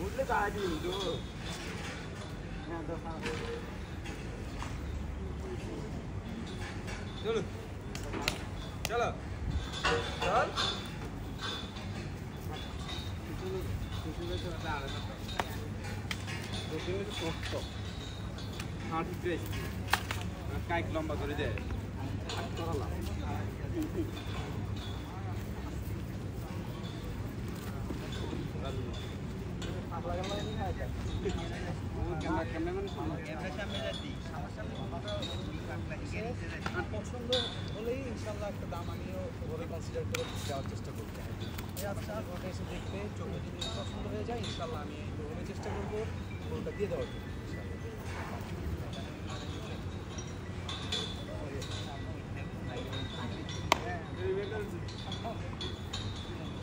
উঠলে তাড়াতাড়ি উঠো চলো চলো চল কাইক লম্বা করে দেয় পছন্দ হলেই ইনশাল্লাহ একটা দাম আমিও ওভাবে কনসিডার করে দেওয়ার চেষ্টা করতে হবে আচ্ছা ঘরে এসে দেখবে চোখে যদি পছন্দ হয়ে যায় ইনশাল্লাহ আমি ওভাবে চেষ্টা করবো ওটা দিয়ে দেওয়ার জন্য